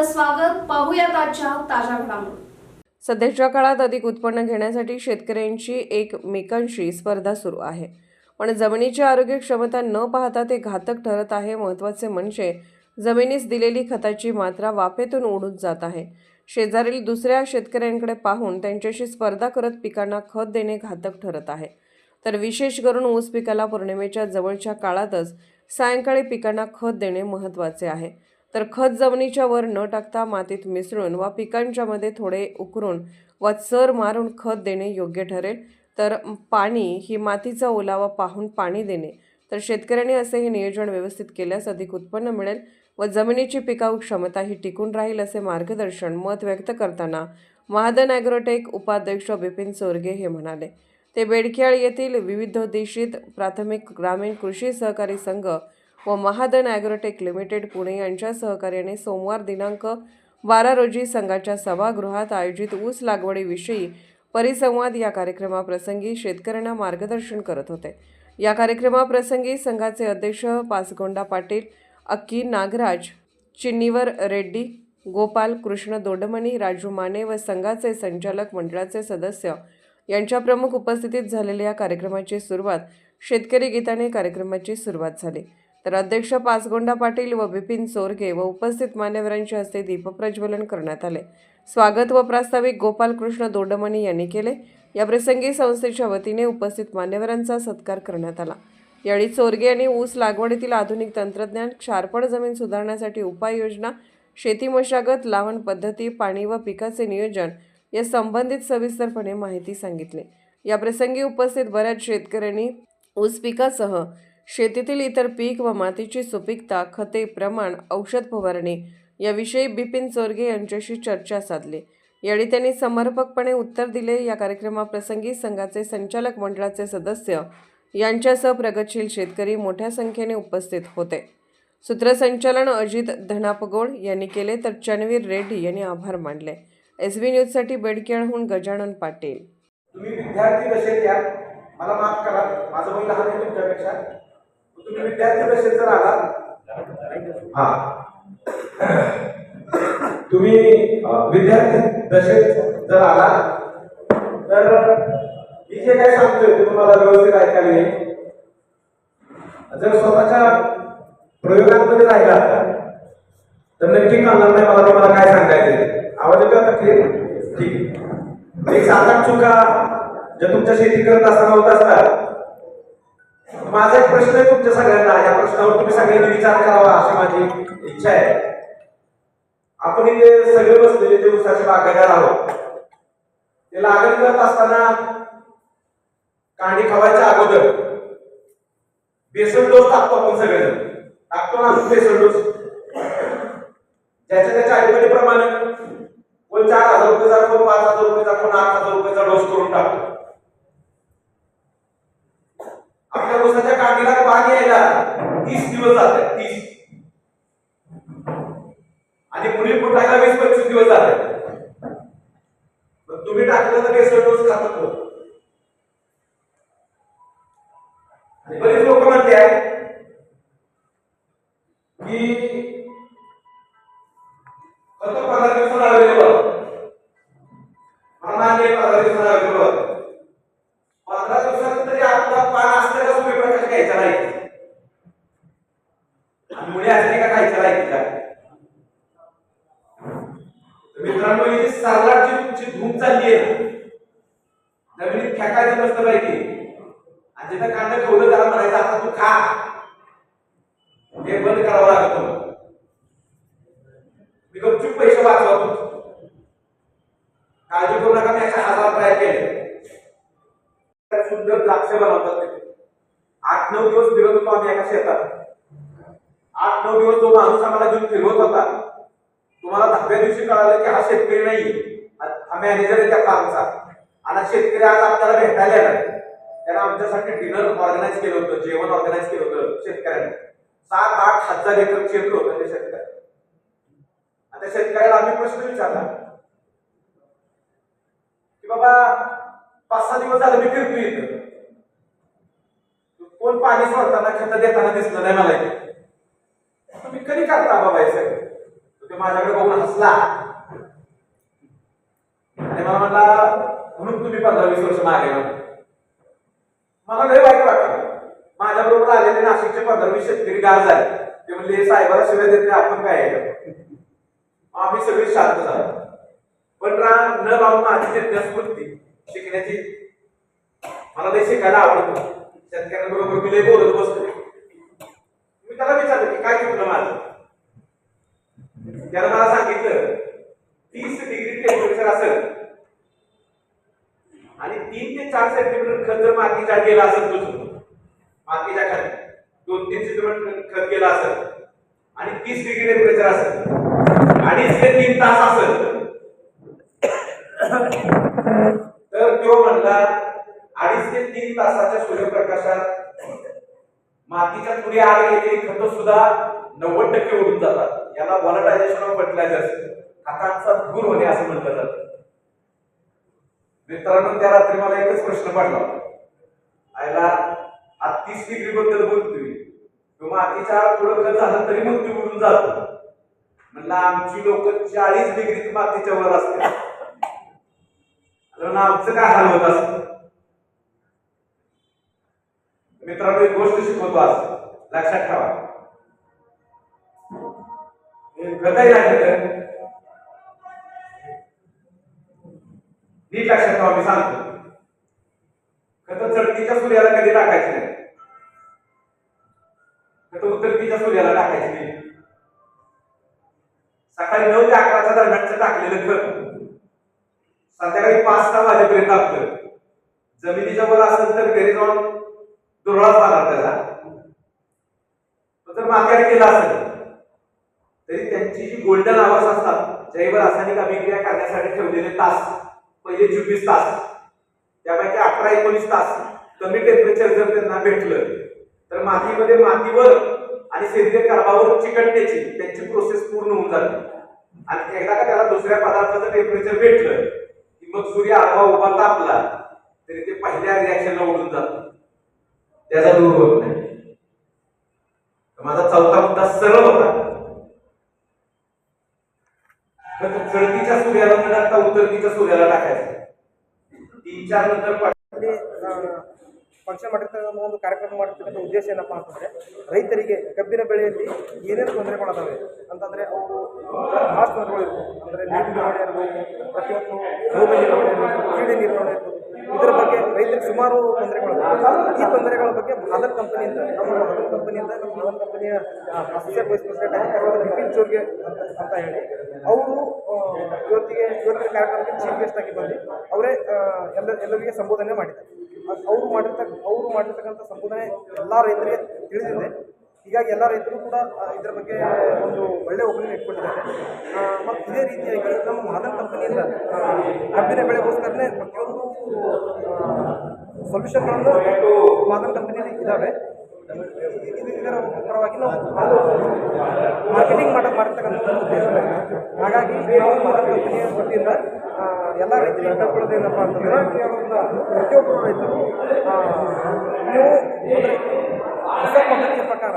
आपलं स्वागत. पाहूयात आजच्या ताज्या घडामोडी. सध्याच्या काळात अधिक उत्पन्न घेण्यासाठी शेतकऱ्यांची एकमेकांशी स्पर्धा सुरू आहे, पण जमिनीची आरोग्य क्षमता न पाहता ते घातक ठरत आहे. महत्त्वाचे म्हणजे जमिनीस दिलेली खताची मात्रा वाफेतून उडून जात आहे. शेजारील दुसऱ्या शेतकऱ्यांकडे पाहून त्यांच्याशी स्पर्धा करत पिकांना खत देणे घातक ठरत आहे. तर विशेष करून ऊस पिकाला पौर्णिमेच्या जवळच्या काळातच सायंकाळी पिकांना खत देणे महत्त्वाचे आहे. तर खत जमिनीच्या वर न टाकता मातीत मिसळून वा पिकांच्या मध्ये थोडे उकरून वा चर मारून खत देणे योग्य ठरेल. तर पाणी ही मातीचा ओलावा पाहून पाणी देणे. तर शेतकऱ्यांनी असे हे नियोजन व्यवस्थित केल्यास अधिक उत्पन्न मिळेल व जमिनीची पिकाऊ क्षमता ही टिकून राहील, असे मार्गदर्शन मत व्यक्त करताना महादन ॲग्रोटेक उपाध्यक्ष बिपिन चोरगे हे म्हणाले. ते बेडकियाळ येथील विविधोद्देशित प्राथमिक ग्रामीण कृषी सहकारी संघ व महादन ॲग्रोटेक लिमिटेड पुणे यांच्या सहकार्याने सोमवार दिनांक 12 रोजी संघाच्या सभागृहात आयोजित ऊस लागवडीविषयी परिसंवाद या कार्यक्रमाप्रसंगी शेतकऱ्यांना मार्गदर्शन करत होते. या कार्यक्रमाप्रसंगी संघाचे अध्यक्ष पाचगोंडा पाटील, अक्की नागराज, चिन्नीवर रेड्डी, गोपाल कृष्ण दोडमणी, राजू माने व संघाचे संचालक मंडळाचे सदस्य यांच्या प्रमुख उपस्थितीत झालेल्या या कार्यक्रमाची सुरुवात शेतकरी गीताने कार्यक्रमाची सुरुवात झाली. तर अध्यक्ष पाचगोंडा पाटील व बिपिन चोरगे व उपस्थित मान्यवरांच्या हस्ते दीपप्रज्वलन करण्यात आले. स्वागत व प्रास्ताविक गोपाल कृष्ण दोडमणी यांनी केले. या प्रसंगी संस्थेच्या वतीने उपस्थित मान्यवरांचा सत्कार करण्यात आला. यावेळी चोरगे यांनी ऊस लागवडीतील आधुनिक तंत्रज्ञान, क्षारपड जमीन सुधारण्यासाठी उपाययोजना, शेती मशागत, लावण पद्धती, पाणी व पिकाचे नियोजन या संबंधित सविस्तरपणे माहिती सांगितली. या प्रसंगी उपस्थित बऱ्याच शेतकऱ्यांनी ऊस पिकासह शेतीतील इतर पीक व मातीची सुपीकता, खते, प्रमाण, औषध फवारणी याविषयी बिपिन चोरगे यांच्याशी चर्चा साधली. यावेळी त्यांनी समर्पकपणे उत्तर दिले. या कार्यक्रमाप्रसंगी संघाचे संचालक मंडळाचे सदस्य यांच्यासह प्रगतशील शेतकरी मोठ्या संख्येने उपस्थित होते. सूत्रसंचालन अजित धनापगोड यांनी केले, तर चन्वीर रेड्डी यांनी आभार मानले. SB न्यूजसाठी बेडकियाळहून गजानन पाटील. तुम्ही विद्यार्थी दशेत या, मला माफ करा, माझं वय लहान आहे तुमच्यापेक्षा. तुम्ही विद्यार्थी दशेत जर आलात, तुम्ही विद्यार्थी दशेत जर आलात तर मी जे काय सांगतोय ते तुम्हाला व्यवस्थित ऐकायला येईल. जर स्वतःच्या प्रयोगांमध्ये राहिला तर नक्की कळणार नाही मला तुम्हाला काय सांगायचंय. आवाज येतो आता क्लिअर? ठीक आहे. एक 7-8 चुका ज्या तुमच्या शेती करत असताना होत असतात. माझा एक प्रश्न आहे तुमच्या सगळ्यांना, या प्रश्नावर तुम्ही सगळ्यांनी विचार करावा अशी माझी इच्छा आहे. आपण इथे सगळे बसलेले जे ऊसाचे बागायतदार आहोत, ते लागण करत असताना कांडी खावायच्या अगोदर बेसल डोस टाकतो. आपण सगळेजण टाकतो ना आपण बेसल डोस. ज्याच्या त्याच्या आयपडीप्रमाणे कोण 4,000 रुपयाचा, कोण 5,000 रुपयाचा, कोण 8,000 रुपयाचा डोस करून टाकतो. आपल्या ऊसाच्या कांडीला पाणी यायला 30 दिवस जातात, 30, आणि पुढील फुटायला 20-25 दिवस जातात. पण तुम्ही टाकलेला बेसल डोस खातात हो. बरेच लोक म्हणते की फक्त 15 दिवसाला अवेलेबल, मान्य 15 दिवसाला अवेलेबल. 15 दिवसात तरी आपला पान असलेला सूर्यप्रकाश घ्यायचा नाही, मुळे असली का खायचा नाही तिला. मित्रांनो, ही सरलाची तुमची धूम चालली आहे, जमिनीत फेकायचं नसतं पाहिजे. आणि जिथं कांदा ठेवलं त्याला म्हणायचं आता तू खा, हे बंद करावं लागतं. मी गपचूप पैसे वाचवतो, काळजी करू नका. मी 1000 ट्राय केले. सुंदर द्राक्ष बनवतात. 8-9 दिवस फिरत होतो आम्ही एका शेतात. 8-9 दिवस तो माणूस आम्हाला घेऊन फिरवत होता. तुम्हाला 10व्या दिवशी कळालं की हा शेतकरी नाही, हा मॅनेजर आहे त्या फार्मचा. आणि शेतकरी आज आपल्याला भेटायला आला. त्यानं आमच्यासाठी डिनर ऑर्गनाईज केलं होतं, जेवण ऑर्गनाईज केलं होतं शेतकऱ्यांनी. 7-8 हजार एकर क्षेत्र होतं त्या शेतकऱ्याला. त्या शेतकऱ्याला आम्ही प्रश्न विचारला की बाबा 5-6 दिवस झाले मी फिरतो इथं, कोण पाणी सोडताना खत देताना दिसलं नाही मला. तुम्ही कधी करता बाबा हे सगळं? तो माझ्याकडे बघून हसला आणि मला म्हणला, म्हणून तुम्ही 15-20 वर्ष मागे आहात. मला लय वाईट वाटलं. माझ्याबरोबर आलेले नाशिकचे 15-20 शेतकरी गार झाले. ते म्हणले, साहेबाला शिवाय देत नाही, आपण काय आहे. आम्ही सगळे शांत झालो. पण न राहून माझी जिज्ञास्फूर्ती शिकण्याची, मला लय शिकायला आवडतं. शेतकऱ्यांबरोबर मी लय बोलत बसतो. मी त्याला विचारलं की काय चुकलं माझं. त्याला मला सांगितलं 30 डिग्री टेम्परेचर असेल आणि 3 ते 4 सेंटीमीटर खत जर मातीच्या गेला असेल, तुझं मातीच्या खाली 2-3 सेंटीमीटर खत गेला असेल आणि 30 डिग्री टेम्परेचर असेल, 2.5 ते 3 तास असेल, तर तो म्हणला 2.5 ते 3 तासाच्या सूर्यप्रकाशात मातीच्या पुढे आग गेलेली खत सुद्धा 90% उडून जातात. याला व्हॉलटायझेशन ऑफ फर्टिलायझर्स, खतांचा धूर होणे असं म्हटलं जातं. मित्रांनो, त्या रात्री मला एकच प्रश्न पडला, आयला 30 डिग्री बद्दल बोलतोय तो, मातीच्या थोडं खत झालं तरी मग ते उडून जात. म्हणलं आमची लोक 40 डिग्री मातीच्या वर असते, आमचं काय हाल होत असत. मित्रांनो, एक गोष्ट शिकवतो आज, लक्षात ठेवा. खतही नाही, नीट लक्षात ठेवा. मी सांगतो, खत चढतीच्या सूर्याला कधी टाकायची नाही, खत उतरतीच्या सूर्याला टाकायची नाही. सकाळी 9 ते 11च्या दरम्यानचं टाकलेलं खत संध्याकाळी 5-6 वाजेपर्यंत आपलं जमिनीच्या वर असेल तर घरी जाऊन दुर्वास झाला त्याला. जर मात्याने केला असेल तरी त्यांची जी गोल्डन आवर्स असतात, जैव रासायनिक अभिक्रिया करण्यासाठी ठेवलेले तास, पहिले 24 तास, त्यापैकी 18-19 तास कमी टेम्परेचर जर त्यांना भेटलं तर मातीमध्ये मातीवर आणि सेंद्रिय कर्बावर चिकटण्याची त्यांची प्रोसेस पूर्ण होऊन जाते. आणि एकदा का त्याला दुसऱ्या पदार्थाचं टेम्परेचर भेटलं की मग सूर्य आडवा उभा तापला तरी ते पहिल्या रिॲक्शनला उडून जातं, त्याचा दूर होत नाही. माझा चौथा मुद्दा सरळ होता, चढतीच्या सूर्याला न टाकता उतरतीच्या सूर्याला टाकायचं. 3-4 नंतर ಫಂಕ್ಷನ್ ಮಾಡಿರ್ತಕ್ಕಂಥ ಒಂದು ಕಾರ್ಯಕ್ರಮ ಮಾಡಿರ್ತಕ್ಕಂಥ ಉದ್ದೇಶ ಏನಪ್ಪ ಅಂತಂದರೆ, ರೈತರಿಗೆ ಕಬ್ಬಿನ ಬೆಳೆಯಲ್ಲಿ ಏನೇನು ತೊಂದರೆಗಳದಾವೆ ಅಂತಂದರೆ ಅವರು ಭಾಳಷ್ಟು ತೊಂದರೆಗಳು ಇರ್ಬೋದು. ಅಂದರೆ ನೀರು ನಿರ್ವಹಣೆ ಇರ್ಬೋದು, ಪ್ರತಿಯೊಂದು ರೋಗ ನಿರ್ವಹಣೆ ಇರ್ಬೋದು, ಕೀಡೆ ನಿರ್ವಹಣೆ ಇರ್ಬೋದು. ಇದರ ಬಗ್ಗೆ ರೈತರಿಗೆ ಸುಮಾರು ತೊಂದರೆಗಳಿವೆ. ಈ ತೊಂದರೆಗಳ ಬಗ್ಗೆ ಮಾದನ್ ಕಂಪನಿಯಿಂದ, ನಮ್ಮ ಮಾದನ್ ಕಂಪನಿಯ ಅಸೋಸಿಯೇಟ್ ವೈಸ್ ಪ್ರೆಸಿಡೆಂಟ್ ಆಗಿರ್ತಕ್ಕಂಥ ನಿತಿನ್ ಚೋರ್ಗೆ ಅಂತ ಹೇಳಿ ಅವರು ಇವತ್ತಿನ ಕಾರ್ಯಕ್ರಮಕ್ಕೆ ಚೀಫ್ ಗೆಸ್ಟ್ ಆಗಿ ಬಂದು ಅವರೇ ಎಲ್ಲರಿಗೆ ಸಂಬೋಧನೆ ಮಾಡಿದ್ದಾರೆ. ಅವರು ಮಾಡಿರ್ತಕ್ಕಂಥ ಸಂಬೋಧನೆ ಎಲ್ಲ ರೈತರಿಗೆ ತಿಳಿದಿದೆ. ಹೀಗಾಗಿ ಎಲ್ಲ ರೈತರು ಕೂಡ ಇದರ ಬಗ್ಗೆ ಒಂದು ಒಳ್ಳೆಯ ಒಪಿನಿಯನ್ ಇಟ್ಕೊಂಡಿದ್ದಾರೆ. ಮತ್ತು ಇದೇ ರೀತಿಯಾಗಿ ನಮ್ಮ ಮಾದನ್ ಕಂಪನಿಯಿಂದ ಕಬ್ಬಿನ ಬೆಳೆಗೋಸ್ಕರನೇ ಪ್ರತಿಯೊಂದು ಸೊಲ್ಯೂಷನ್ಗಳನ್ನು ಮಾದನ್ ಕಂಪನಿಯಲ್ಲಿ ಇದ್ದಾವೆ. ಇದರ ಪರವಾಗಿ ನಾವು ಮಾರ್ಕೆಟಿಂಗ್ ಮಾಡಿರ್ತಕ್ಕಂಥ ಉದ್ದೇಶ. ಹಾಗಾಗಿ ನಾವು ಮಾದನ್ ಕಂಪನಿಯ ವತಿಯಿಂದ ಎಲ್ಲ ರೈತರಿಗೆ ಕೇಳ್ಕೊಳ್ಳೋದೇನಪ್ಪ ಅಂತಂದರೆ, ಪ್ರತಿಯೊಬ್ಬರು ರೈತರು ನೀವು ಅಂದರೆ ಹೊಸ ಪದ್ಧತಿಯ ಪ್ರಕಾರ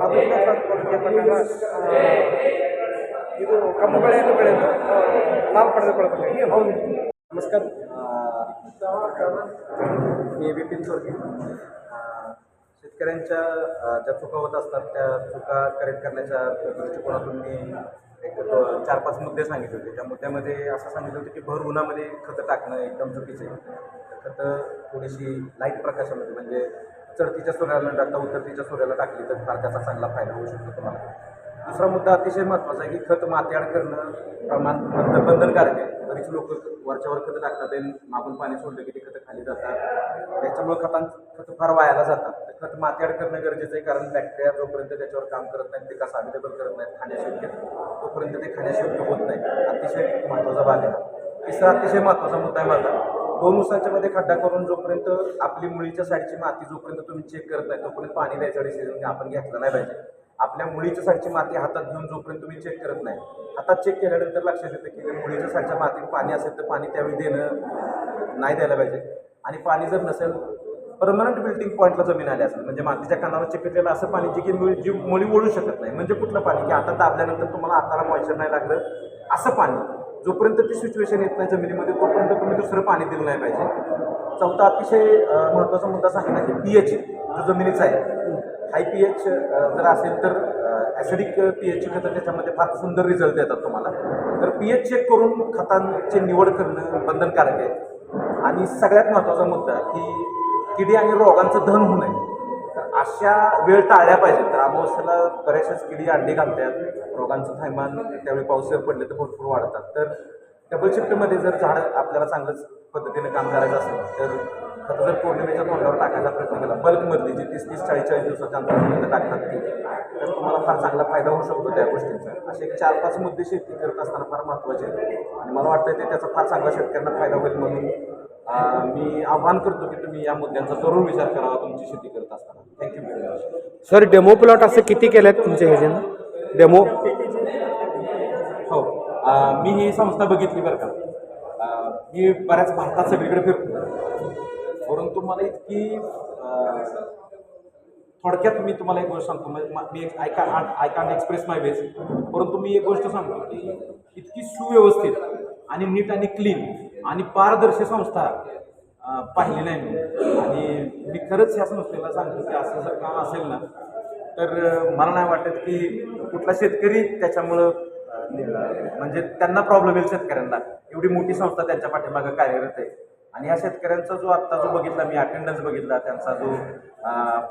ಆಧುನಿಕ ಪದ್ಧತಿಯ ಪ್ರಕಾರ ಇದು ಕಬ್ಬು ಬೆಳೆಯನ್ನು ಬೆಳೆದು ಲಾಭ ಪಡೆದುಕೊಳ್ಳಬೇಕಾಗಿ. ಹೌದು, नमस्कार. मी विपिन चोरगे. शेतकऱ्यांच्या ज्या चुका होत असतात त्या चुका करेक्ट करण्याच्या दृष्टिकोनातून मी एक 4-5 मुद्दे सांगितले होते. त्या मुद्द्यामध्ये असं सांगितलं होतं की भर उन्हामध्ये खतं टाकणं एकदम चुकीचं आहे. खतं थोडीशी लाईट प्रकाशामध्ये, म्हणजे चढतीच्या सूर्याला न टाकता उतरतीच्या सूर्याला टाकली तर फार त्याचा चांगला फायदा होऊ शकतो तुम्हाला. दुसरा मुद्दा अतिशय महत्त्वाचा आहे की खत मातीआड करणं प्रमाण बंधनकारक आहे. बरीच लोक वरच्यावर खतं टाकतात आणि मागून पाणी सोडलं की ते खतं खाली जातात. त्याच्यामुळे खतं फार वायाला जातात. तर खत मातीआड करणं गरजेचं आहे, कारण बॅक्टेरिया जोपर्यंत त्याच्यावर काम करत नाहीत, ते कसं अवेलेबल करत नाहीत खाण्यायोग्य, तोपर्यंत ते खाण्यायोग्य होत नाही. अतिशय महत्त्वाचा भाग आहे. तिसरा अतिशय महत्त्वाचा मुद्दा आहे माझा, 2 उसाच्या मध्ये खड्डा करून जोपर्यंत आपली मुळीच्या साईडची माती जोपर्यंत तुम्ही चेक करत नाही तोपर्यंत पाणी द्यायचा डिसिजन आपण घेतला नाही पाहिजे. आपल्या मुळीच्या साईडची माती हातात घेऊन जोपर्यंत तुम्ही चेक करत नाही, हातात चेक केल्यानंतर लक्षात येतं की मुळीच्या साईडच्या मातीत पाणी असेल तर पाणी त्यावेळी नाही द्यायला पाहिजे. आणि पाणी जर नसेल परमनंट बिल्टिंग पॉईंटला जमीन आली असेल, म्हणजे मातीच्या कानावर चिकटलेलं असं पाणी जे की जी मुळी ओढू शकत नाही, म्हणजे कुठलं पाणी की आता दाबल्यानंतर तुम्हाला हाताला मॉइश्चर नाही लागलं असं पाणी, जोपर्यंत ती सिच्युएशन येत नाही जमिनीमध्ये तोपर्यंत तुम्ही दुसरं पाणी दिलं नाही पाहिजे. चौथा अतिशय महत्त्वाचा मुद्दा सांगितला की pH जो जमिनीचा आहे, हाय pH जर असेल तर ॲसिडिक pH खतं त्याच्यामध्ये फार सुंदर रिझल्ट येतात तुम्हाला. तर pH चेक करून खतांची निवड करणं बंधनकारक आहे. आणि सगळ्यात महत्त्वाचा मुद्दा की किडी आणि रोगांचं दहन होऊ नये, तर अशा वेळ टाळल्या पाहिजे. तर अमावस्येला बऱ्याचशाच किडी अंडी घालतात, रोगांचं थैमान त्यावेळी पाऊस जर पडले तर भरपूर वाढतात. तर डबल शिफ्टमध्ये जर झाड आपल्याला चांगलंच पद्धतीने काम करायचं असेल तर खतं जर पौर्णिमेच्या तोंडावर टाकायचा प्रयत्न केला, बल्कमधली जी 30-40 दिवसाच्या अंतरामध्ये टाकतात ती, तर तुम्हाला फार चांगला फायदा होऊ शकतो त्या गोष्टींचा. असे 4-5 मुद्दे शेती करत असताना फार महत्त्वाचे आहेत आणि मला वाटतं ते त्याचा फार चांगला शेतकऱ्यांना फायदा होईल. म्हणून मी आवाहन करतो की तुम्ही या मुद्द्यांचा जरूर विचार करावा तुमची शेती करत असताना. Thank you very much. Sir demo plot असं किती केले आहेत तुमच्या ह्याच्यानं डेमो? हो, मी ही संस्था बघितली बरं का. मी बऱ्याच भारतात सगळीकडे फिरतो, परंतु मला इतकी थोडक्यात मी तुम्हाला एक गोष्ट सांगतो, मी I can't express my base, परंतु मी एक गोष्ट सांगतो की इतकी सुव्यवस्थित आणि नीट आणि क्लीन आणि पारदर्शी संस्था पाहिली नाही मी. आणि मी खरंच ह्या संस्थेला सांगतो की असं जर काम असेल ना तर मला नाही वाटत की कुठला शेतकरी त्याच्यामुळं म्हणजे त्यांना प्रॉब्लेम येईल शेतकऱ्यांना. एवढी मोठी संस्था त्यांच्या पाठीमागं कार्यरत आहे आणि ह्या शेतकऱ्यांचा जो आत्ता जो बघितला मी अटेंडन्स बघितला, त्यांचा जो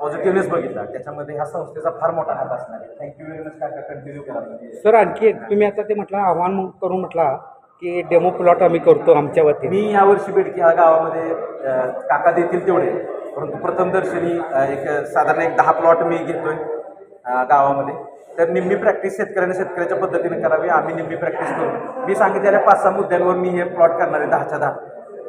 पॉझिटिव्हनेस बघितला, त्याच्यामध्ये ह्या संस्थेचा फार मोठा हात असणार आहे. Thank you very much. काय कंटिन्यू करा. सर आणखी एक तुम्ही आता ते म्हटलं आव्हान करून म्हटला की डेमो प्लॉट आम्ही करतो आमच्या वतीने. मी यावर्षी बेडकी ह्या गावामध्ये काका देतील तेवढे, परंतु प्रथमदर्शनी एक साधारण 10 प्लॉट मी घेतोय गावामध्ये. तर निम्मी प्रॅक्टिस शेतकऱ्याच्या पद्धतीने करावी, आम्ही निम्मी प्रॅक्टिस करू. मी सांगितलेल्या 5-6 मुद्द्यांवर मी हे प्लॉट करणार आहे 10च्या 10.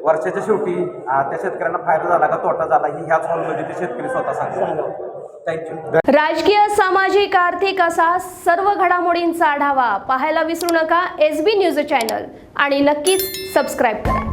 वर्षाच्या शेवटी त्या शेतकऱ्यांना फायदा झाला का तोटा झाला ही ह्याच हॉलमध्ये ते शेतकरी स्वतः सांगतात. थँक्यू. राजकीय, सामाजिक, आर्थिक असा सर्व घडामोडींचा आढावा पाहायला विसरू नका SB न्यूज चॅनल आणि नक्कीच सबस्क्राईब करा.